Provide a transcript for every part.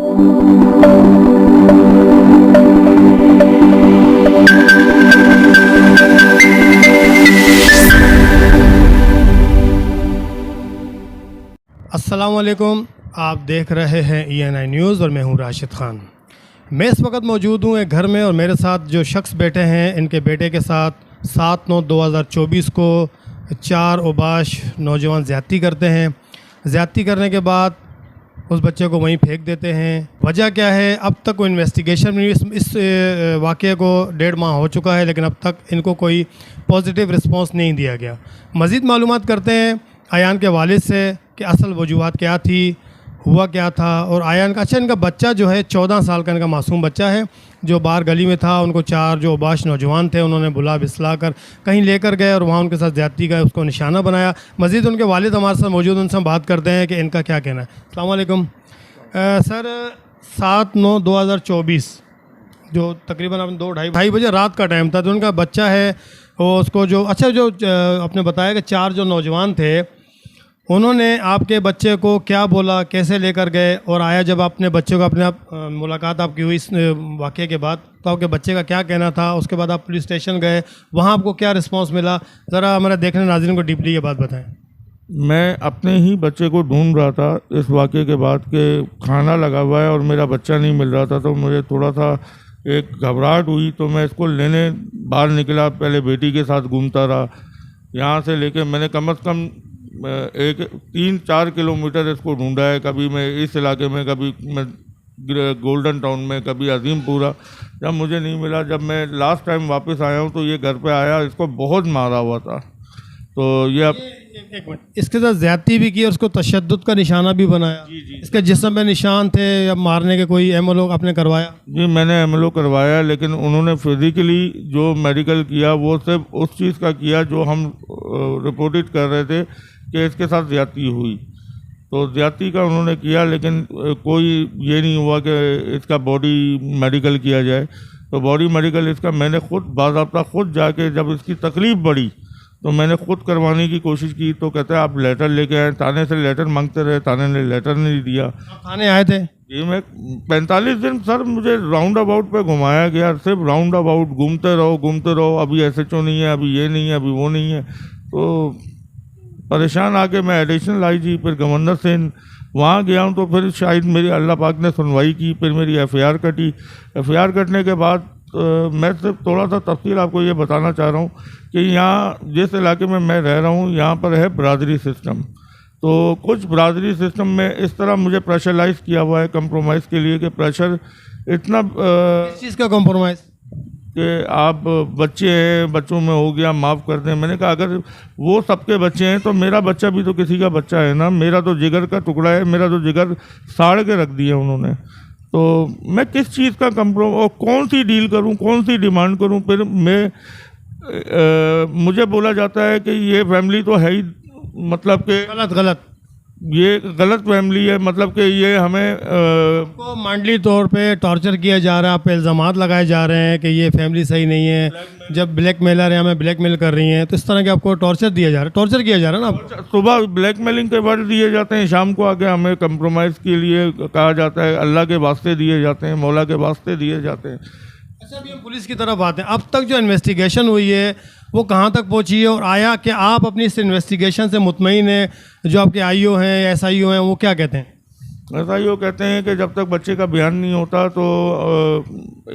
अस्सलाम वालेकुम, आप देख रहे हैं ENI न्यूज़ और मैं हूं राशिद ख़ान। मैं इस वक्त मौजूद हूं एक घर में और मेरे साथ जो शख्स बैठे हैं, इनके बेटे के साथ 7/9/2024 को 4 ओबाश नौजवान ज़्यादती करते हैं। ज़्यादती करने के बाद उस बच्चे को वहीं फेंक देते हैं। वजह क्या है, अब तक कोई इन्वेस्टिगेशन में इस वाक़े को 1.5 माह हो चुका है, लेकिन अब तक इनको कोई पॉजिटिव रिस्पॉन्स नहीं दिया गया। मज़ीद मालूमात करते हैं आयान के वालिद से कि असल वजूहात क्या थी, हुआ क्या था। और आयान का इनका बच्चा जो है 14 साल का इनका मासूम बच्चा है, जो बाहर गली में था। उनको 4 जो ओबाश नौजवान थे, उन्होंने बुला बिसला कर कहीं लेकर गए और वहाँ उनके साथ ज़्यादती का उसको निशाना बनाया। मज़ीद उनके वालिद हमारे साथ मौजूद, उनसे हम बात करते हैं कि इनका क्या कहना है। अस्सलाम वालेकुम सर, 7/9/2024 जो तकरीबन अब 2-2:30 बजे रात का टाइम था, तो उनका बच्चा है वो उसको जो आपने बताया कि 4 जो नौजवान थे, उन्होंने आपके बच्चे को क्या बोला, कैसे लेकर गए, और आया जब आपने बच्चे को अपने मुलाकात आपकी हुई इस वाक़े के बाद, तो आपके बच्चे का क्या कहना था? उसके बाद आप पुलिस स्टेशन गए, वहाँ आपको क्या रिस्पांस मिला? ज़रा हमारे देखने नाज़रीन को डीपली ये बात बताएं। मैं अपने ही बच्चे को ढूंढ रहा था इस वाक़े के बाद कि खाना लगा हुआ है और मेरा बच्चा नहीं मिल रहा था, तो मुझे थोड़ा सा एक घबराहट हुई। तो मैं इसको लेने बाहर निकला, पहले बेटी के साथ घूमता रहा। यहाँ से लेके मैंने कम से कम 3-4 किलोमीटर इसको ढूंढा है। कभी मैं इस इलाके में, कभी मैं गोल्डन टाउन में, कभी अजीमपुरा। जब मुझे नहीं मिला, जब मैं लास्ट टाइम वापस आया हूँ तो ये घर पे आया, इसको बहुत मारा हुआ था। तो ये अब एक मिनट, इसके साथ ज़्यादती भी की और उसको तशद्दुद का निशाना भी बनाया। जी। इसके जिस्म में निशान थे या मारने के कोई MLO आपने करवाया? जी, मैंने MLO करवाया, लेकिन उन्होंने फिज़िकली जो मेडिकल किया वो सिर्फ उस चीज़ का किया जो हम रिपोर्टेड कर रहे थे कि इसके साथ ज़्यादती हुई। तो ज़्यादती का उन्होंने किया, लेकिन कोई ये नहीं हुआ कि इसका बॉडी मेडिकल किया जाए। तो बॉडी मेडिकल इसका मैंने खुद बाज़ाब्ता खुद जाके, जब इसकी तकलीफ़ बढ़ी तो मैंने खुद करवाने की कोशिश की। तो कहते हैं आप लेटर लेके आए। थाने से लेटर मांगते रहे, थाने ने लेटर नहीं दिया। थाने आए थे? जी, मैं 45 दिन सर मुझे राउंड अबाउट पे घुमाया गया, सिर्फ राउंड अबाउट घूमते रहो। अभी SHO नहीं है, अभी ये नहीं है, अभी वो नहीं है। तो परेशान आके मैं एडिशनल IG फिर गवर्नर से वहाँ गया हूँ। तो फिर शायद मेरी अल्लाह पाक ने सुनवाई की, फिर मेरी FIR कटी। FIR कटने के बाद मैं सिर्फ थोड़ा सा तफसील आपको ये बताना चाह रहा हूँ कि यहाँ जिस इलाके में मैं रह रहा हूँ, यहाँ पर है बरादरी सिस्टम। तो कुछ बरादरी सिस्टम में इस तरह मुझे प्रेशराइज़ किया हुआ है कंप्रोमाइज़ के लिए, कि प्रेशर इतना किस चीज़ का कॉम्प्रोमाइज़? कि आप बच्चे हैं, बच्चों में हो गया, माफ़ कर दें। मैंने कहा अगर वो सबके बच्चे हैं तो मेरा बच्चा भी तो किसी का बच्चा है ना। मेरा तो जिगर का टुकड़ा है, मेरा तो जिगर साड़ के रख दिया उन्होंने। तो मैं किस चीज़ का और कौन सी डील करूं, कौन सी डिमांड करूं? फिर मुझे बोला जाता है कि ये फैमिली तो है ही, मतलब कि गलत ये गलत फैमिली है, मतलब कि ये हमें को मांडली तौर पे टॉर्चर किया जा रहा है। आप पे इल्ज़ामात लगाए जा रहे हैं कि ये फैमिली सही नहीं है, जब ब्लैकमेलर है हमें ब्लैकमेल कर रही हैं, तो इस तरह के आपको टॉर्चर किया जा रहा है ना। सुबह ब्लैकमेलिंग के वर्ड दिए जाते हैं, शाम को आके हमें कंप्रोमाइज़ के लिए कहा जाता है। अल्लाह के वास्ते दिए जाते हैं, मौला के वास्ते दिए जाते हैं। अच्छा, अभी हम पुलिस की तरफ आते हैं। अब तक जो इन्वेस्टिगेशन हुई है वो कहाँ तक पहुँची है, और आया कि आप अपनी इस इन्वेस्टिगेशन से मुतमईन हैं? जो आपके IO हैं, SIO हैं, वो क्या कहते हैं? SIO कहते हैं कि जब तक बच्चे का बयान नहीं होता तो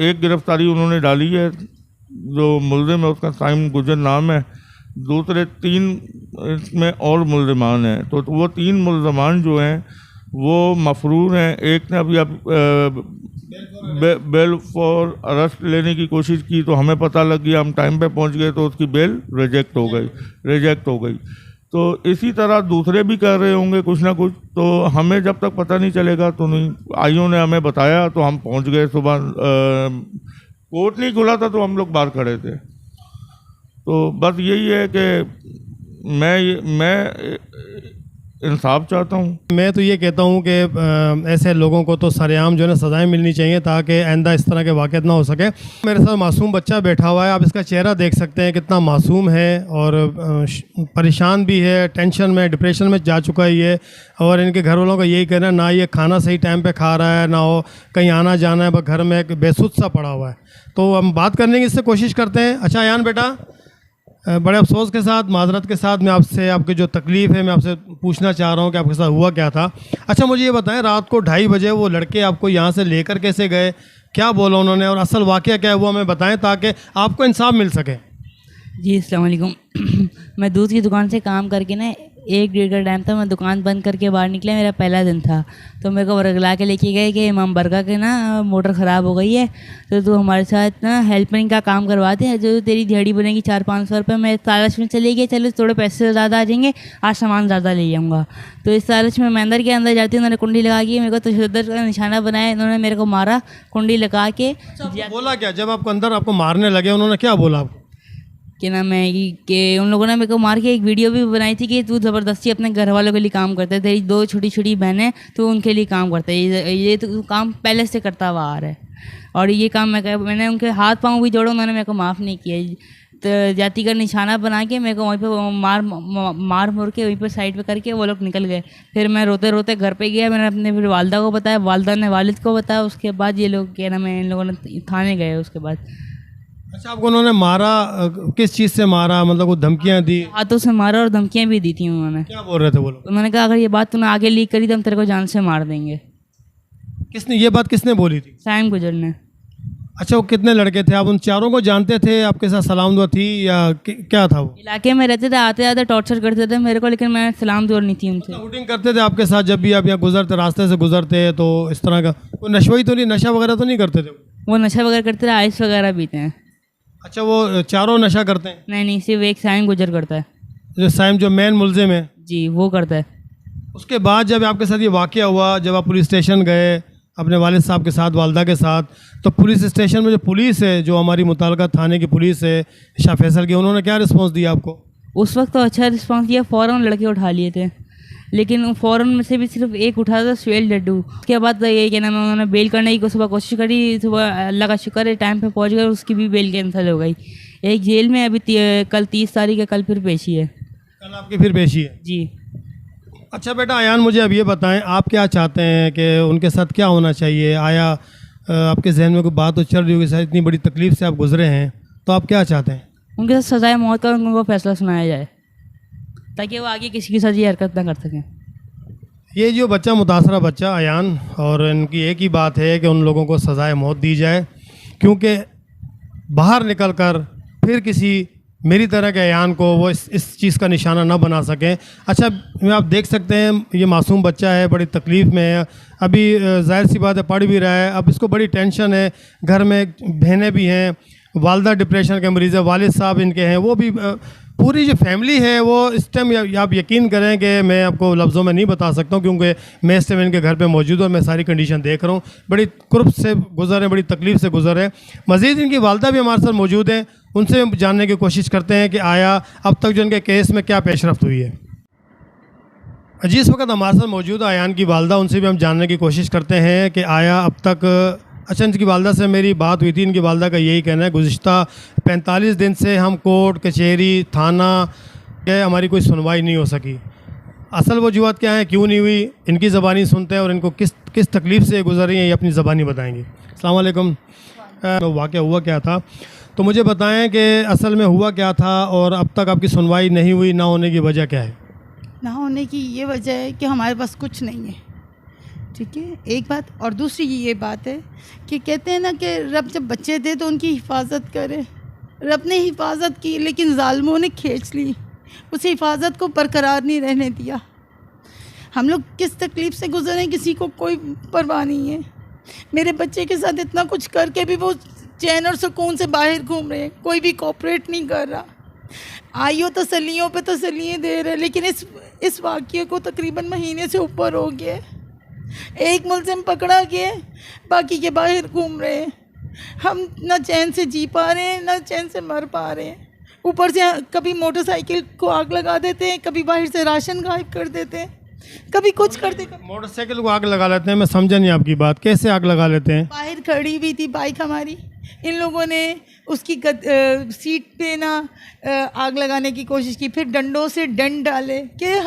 एक गिरफ्तारी उन्होंने डाली है, जो मुल्ज़िम है उसका साइम गुजर नाम है। दूसरे 3 इसमें और मुल्ज़मान हैं। तो वो 3 मुल्ज़मान जो हैं वो मफरूर हैं। एक ने अभी बेल फॉर अरेस्ट लेने की कोशिश की, तो हमें पता लग गया, हम टाइम पे पहुंच गए तो उसकी बेल रिजेक्ट हो गई। तो इसी तरह दूसरे भी कर रहे होंगे कुछ ना कुछ। तो हमें जब तक पता नहीं चलेगा तो नहीं। IO ने हमें बताया तो हम पहुंच गए। सुबह कोर्ट नहीं खुला था तो हम लोग बाहर खड़े थे। तो बस यही है कि मैं इंसाफ चाहता हूँ। मैं तो ये कहता हूँ कि ऐसे लोगों को तो सरेआम जो है ना सज़ाएँ मिलनी चाहिए ताकि आइंदा इस तरह के वाक़यात ना हो सके। मेरे साथ मासूम बच्चा बैठा हुआ है, आप इसका चेहरा देख सकते हैं कितना मासूम है और परेशान भी है, टेंशन में, डिप्रेशन में जा चुका है ये। और इनके घर वालों का यही कहना है, ना ये खाना सही टाइम पे खा रहा है, ना वो कहीं आना जाना है, बस घर में एक बेसुध सा पड़ा हुआ है। तो हम बात करने की इससे कोशिश करते हैं। अच्छा अयान बेटा, बड़े अफसोस के साथ, माजरत के साथ मैं आपसे आपकी जो तकलीफ़ है मैं आपसे पूछना चाह रहा हूँ कि आपके साथ हुआ क्या था। अच्छा मुझे ये बताएं, रात को 2:30 बजे वो लड़के आपको यहाँ से लेकर कैसे गए, क्या बोला उन्होंने और असल वाक़या क्या है वो हमें बताएं ताकि आपको इंसाफ मिल सके। जी अस्सलाम वालेकुम। मैं दूध की दुकान से काम करके ना 1-1.5 का टाइम था, मैं दुकान बंद करके बाहर निकला, मेरा पहला दिन था। तो मेरे को वर्गला के लेके गए कि इमाम बरका के ना मोटर ख़राब हो गई है, तो तू हमारे साथ ना हेल्पिंग का काम करवाते हैं, जो तेरी दिहाड़ी बनेगी 400-500 रुपये। मैं इस लालच में चली गई, चलो थोड़े पैसे ज़्यादा आ जाएंगे, आज सामान ज़्यादा ले जाऊँगा। तो इस लालच में मैं अंदर के अंदर जाती हूँ, उन्होंने कुंडी लगा के मेरे को तशद्दुद का निशाना बनाया, इन्होंने मेरे को मारा कुंडी लगा के। बोला क्या जब आपको अंदर आपको मारने लगे, उन्होंने क्या बोला आपको? कि ना मैं कि उन लोगों ने मेरे को मार के एक वीडियो भी बनाई थी कि तू ज़बरदस्ती अपने घर वालों के लिए काम करता है, तेरी 2 छोटी छोटी बहनें, तो उनके लिए काम करता है, ये तो काम पहले से करता हुआ आ रहा है। और ये काम मैंने उनके हाथ पाँव भी जोड़े, उन्होंने मेरे को माफ़ नहीं किया। तो जाति का निशाना बना के मेरे को वहीं पे मार मुर के वहीं पर साइड पे करके वो लोग निकल गए। फिर मैं रोते रोते घर पे गया, मैंने अपने फिर वालदा को बताया, वालदा ने वालिद को बताया। उसके बाद ये लोग क्या नाम है, इन लोगों ने थाने गए उसके बाद। अच्छा आपको उन्होंने मारा, किस चीज़ से मारा, मतलब वो धमकियाँ दी? हाथों से मारा और धमकियाँ भी दी थी उन्होंने। क्या बोल रहे थे वो लोग? उन्होंने कहा अगर ये बात तूने आगे लीक करी तो हम तेरे को जान से मार देंगे। किसने ये बात किसने बोली थी? साइम गुजर ने। अच्छा वो कितने लड़के थे, आप उन चारों को जानते थे, आपके साथ सलाम दुआ थी या क्या था वो? इलाके में रहते थे, आते आते टॉर्चर करते थे मेरे को, लेकिन मैं सलाम दुआ नहीं थी उनसे। शूटिंग करते थे आपके साथ जब भी आप यहाँ गुजरते, रास्ते से गुजरते, तो इस तरह का कोई नशवई तो नहीं, नशा वगैरह तो नहीं करते थे? वो नशा वगैरह करते थे, आइस वगैरह पीते हैं। अच्छा वो चारों नशा करते हैं? नहीं, सिर्फ एक साइम गुजर करता है। जो साइम जो मेन मुलजिम है? जी वो करता है। उसके बाद जब आपके साथ ये वाक़या हुआ, जब आप पुलिस स्टेशन गए अपने वालिद साहब के साथ, वालदा के साथ, तो पुलिस स्टेशन में जो पुलिस है, जो हमारी मुताल्लिका थाने की पुलिस है शाह फैसल की, उन्होंने क्या रिस्पॉन्स दिया आपको? उस वक्त तो अच्छा रिस्पॉन्स दिया, फ़ौरन लड़के उठा लिए थे, लेकिन फ़ौरन में से भी सिर्फ एक उठा था, सुहेल डड्डू। उसके बाद तो ये क्या नाम है, उन्होंने बेल करने की सुबह कोशिश करी, सुबह अल्लाह का शुक्र है टाइम पे पहुंच गए, उसकी भी बेल कैंसिल हो गई। एक जेल में अभी कल 30 तारीख है, कल फिर पेशी है। कल आपकी फिर पेशी है? जी। अच्छा बेटा अयान, मुझे अब ये बताएं आप क्या चाहते हैं कि उनके साथ क्या होना चाहिए? आया आपके जहन में कोई बात तो चल रही होगी, शायद इतनी बड़ी तकलीफ़ से आप गुजरे हैं, तो आप क्या चाहते हैं? उनके साथ सजाए मौत का उनको फैसला सुनाया जाए, ताकि वो आगे किसी के साथ ये हरकत ना कर सकें। ये जो बच्चा, मुतासरा बच्चा अयान, और इनकी एक ही बात है कि उन लोगों को सजाए मौत दी जाए, क्योंकि बाहर निकल कर फिर किसी मेरी तरह के अयान को वो इस चीज़ का निशाना ना बना सकें। अच्छा आप देख सकते हैं ये मासूम बच्चा है, बड़ी तकलीफ़ में है, अभी जाहिर सी बात है पढ़ भी रहा है, अब इसको बड़ी टेंशन है, घर में बहनें भी हैं, वालदा डिप्रेशन के मरीज़ है, वालिद साहब इनके हैं, वो भी पूरी जो फैमिली है वो इस टाइम आप यकीन करें कि मैं आपको लफ्ज़ों में नहीं बता सकता हूँ, क्योंकि मैं इस टाइम इनके घर पे मौजूद हूँ और मैं सारी कंडीशन देख रहा हूँ। बड़ी कुर्ब से गुजर है, बड़ी तकलीफ़ से गुजर है। मज़ीद इनकी वालदा भी हमारे साथ मौजूद हैं, उनसे जानने की कोशिश करते हैं कि आया अब तक जो इनके केस में क्या पेशरफ्त हुई है। जिस वक्त हमारे साथ मौजूद है अयान की वालदा, उनसे भी हम जानने की कोशिश करते हैं कि आया अब तक। अच्छा इनकी वालदा से मेरी बात हुई थी, इनकी वालदा का यही कहना है गुज़िश्ता 45 दिन से हम कोर्ट कचहरी थाना गए, हमारी कोई सुनवाई नहीं हो सकी। असल वजूहत क्या है, क्यों नहीं हुई, इनकी ज़बानी सुनते हैं और इनको किस तकलीफ़ से गुजर रही हैं ये अपनी ज़बानी बताएंगे। अस्सलाम वालेकुम। तो वाक़या हुआ क्या था, तो मुझे बताएं कि असल में हुआ क्या था और अब तक आपकी सुनवाई नहीं हुई, ना होने की वजह क्या है? ना होने की ये वजह है कि हमारे पास कुछ नहीं है, ठीक है, एक बात। और दूसरी ये बात है कि कहते हैं ना कि रब जब बच्चे थे तो उनकी हिफाजत करे, रब ने हिफाजत की लेकिन जालिमों ने खींच ली, उस हिफाजत को बरकरार नहीं रहने दिया। हम लोग किस तकलीफ़ से गुजरे किसी को कोई परवाह नहीं है। मेरे बच्चे के साथ इतना कुछ करके भी वो चैन और सुकून से बाहर घूम रहे हैं, कोई भी कोऑपरेट नहीं कर रहा। आइयो तसल्लियों पे तसल्लियाँ दे रहे, लेकिन इस वाक़ये को तकरीबन महीने से ऊपर हो गया। एक मुलजिम पकड़ा गया, बाकी के बाहर घूम रहे हैं। हम ना चैन से जी पा रहे हैं, ना चैन से मर पा रहे हैं। ऊपर से कभी मोटरसाइकिल को आग लगा देते हैं, कभी बाहर से राशन गायब कर देते हैं। कभी कुछ करते, कभी मोटरसाइकिल को आग लगा लेते हैं, मैं समझा नहीं आपकी बात, कैसे आग लगा लेते हैं? बाहर खड़ी हुई थी बाइक हमारी, इन लोगों ने उसकी सीट पे ना आग लगाने की कोशिश की, फिर डंडों से डंड डाले कि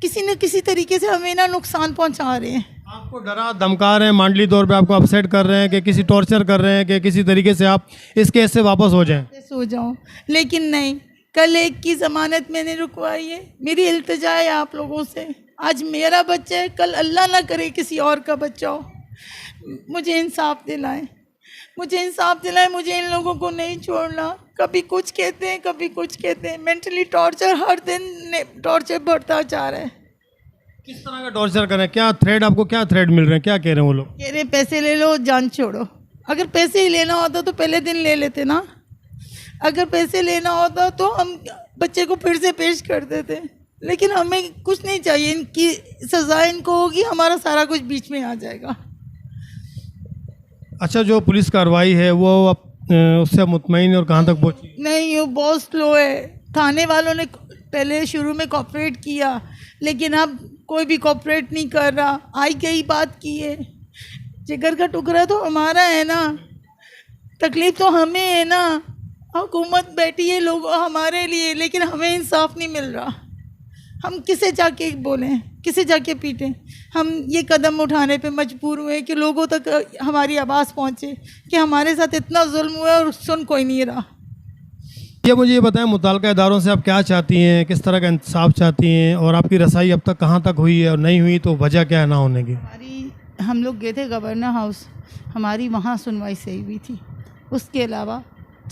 किसी न किसी तरीके से हमें ना नुकसान पहुंचा रहे हैं। आपको डरा धमका रहे हैं, मांडली तौर पे आपको अपसेट कर रहे हैं कि किसी टॉर्चर कर रहे हैं कि किसी तरीके से आप इस केस से वापस हो जाएं? सो जाऊं, लेकिन नहीं, कल एक की ज़मानत मैंने रुकवाई है। मेरी इल्तिजा है आप लोगों से, आज मेरा बच्चा है, कल अल्लाह ना करे किसी और का बच्चा हो। मुझे इंसाफ दिलाएं, मुझे इंसाफ दिलाएं, मुझे इन लोगों को नहीं छोड़ना। कभी कुछ कहते हैं, कभी कुछ कहते हैं। मेंटली टॉर्चर हर दिन टॉर्चर बढ़ता जा रहा है। किस तरह का टॉर्चर करें? क्या थ्रेड, आपको क्या थ्रेड मिल रहे हैं, क्या कह रहे हैं वो लोग? कह रहे पैसे ले लो, जान छोड़ो। अगर पैसे ही लेना होता तो पहले दिन ले लेते ना। अगर पैसे लेना होता तो हम बच्चे को फिर से पेश कर देते, लेकिन हमें कुछ नहीं चाहिए। इनकी सज़ा इनको होगी, हमारा सारा कुछ बीच में आ जाएगा। अच्छा, जो पुलिस कार्रवाई है वो अब उससे मुतमईन और कहाँ तक पहुँची? नहीं, वो बहुत स्लो है। थाने वालों ने पहले शुरू में कॉपरेट किया, लेकिन अब कोई भी कॉपरेट नहीं कर रहा। आई गई बात की है, जिगर का टुकड़ा तो हमारा है ना, तकलीफ़ तो हमें है ना। हुकूमत बैठी है लोग हमारे लिए, लेकिन हमें इंसाफ नहीं मिल रहा। हम किसे जाके बोलें, किसे जाके पीटें? हम ये कदम उठाने पे मजबूर हुए कि लोगों तक हमारी आवाज़ पहुँचे कि हमारे साथ इतना जुल्म हुआ और सुन कोई नहीं रहा। ये मुझे ये बताएं, मुतल्लिका इदारों से आप क्या चाहती हैं, किस तरह का इंसाफ चाहती हैं, और आपकी रसाई अब तक कहाँ तक हुई है, और नहीं हुई तो वजह क्या है ना होने की? हम लोग गए थे गवर्नर हाउस, हमारी वहाँ सुनवाई सही हुई थी। उसके अलावा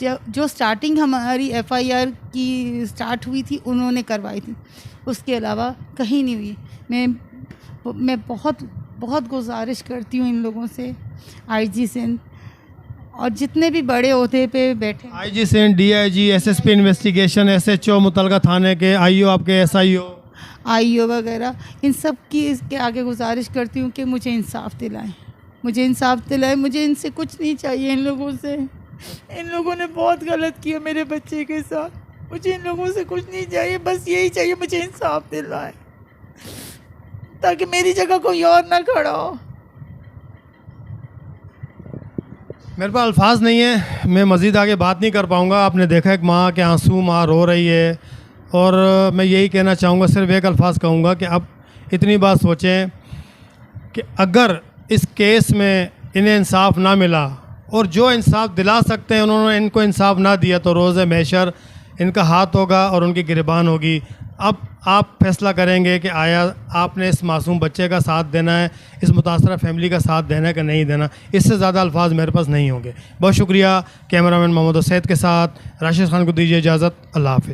जो स्टार्टिंग हमारी एफआईआर की स्टार्ट हुई थी उन्होंने करवाई थी, उसके अलावा कहीं नहीं हुई। मैं बहुत गुजारिश करती हूँ इन लोगों से, आईजी से और जितने भी बड़े ओहदे पे बैठे, आईजी से, डीआईजी, एसएसपी इन्वेस्टिगेशन, एसएचओ मुतल्लिका थाने के, आईओ, आपके एसआईओ वगैरह, इन सब की इसके आगे गुजारिश करती हूँ कि मुझे इंसाफ दिलाएं, मुझे इंसाफ दिलाएं। मुझे इनसे कुछ नहीं चाहिए, इन लोगों से। इन लोगों ने बहुत गलत किया मेरे बच्चे के साथ। मुझे इन लोगों से कुछ नहीं चाहिए, बस यही चाहिए, मुझे इंसाफ दिलाएं ताकि मेरी जगह कोई और ना खड़ा हो। मेरे पास अल्फाज नहीं है, मैं मज़ीद आगे बात नहीं कर पाऊँगा। आपने देखा एक माँ के आंसू, माँ रो रही है, और मैं यही कहना चाहूँगा, सिर्फ एक अल्फाज कहूँगा कि अब इतनी बात सोचें कि अगर इस केस में इन्हें इंसाफ ना मिला और जो इंसाफ दिला सकते हैं उन्होंने इनको इंसाफ ना दिया, तो रोज़ महशर इनका हाथ होगा और उनकी गिरबान होगी। अब आप फैसला करेंगे कि आया आपने इस मासूम बच्चे का साथ देना है, इस मुतासरा फैमिली का साथ देना है कि नहीं देना। इससे ज़्यादा अल्फाज मेरे पास नहीं होंगे। बहुत शुक्रिया। कैमरामैन मोहम्मद सैद के साथ राशिद खान को दीजिए इजाज़त। अल्लाह हाफ़िज़।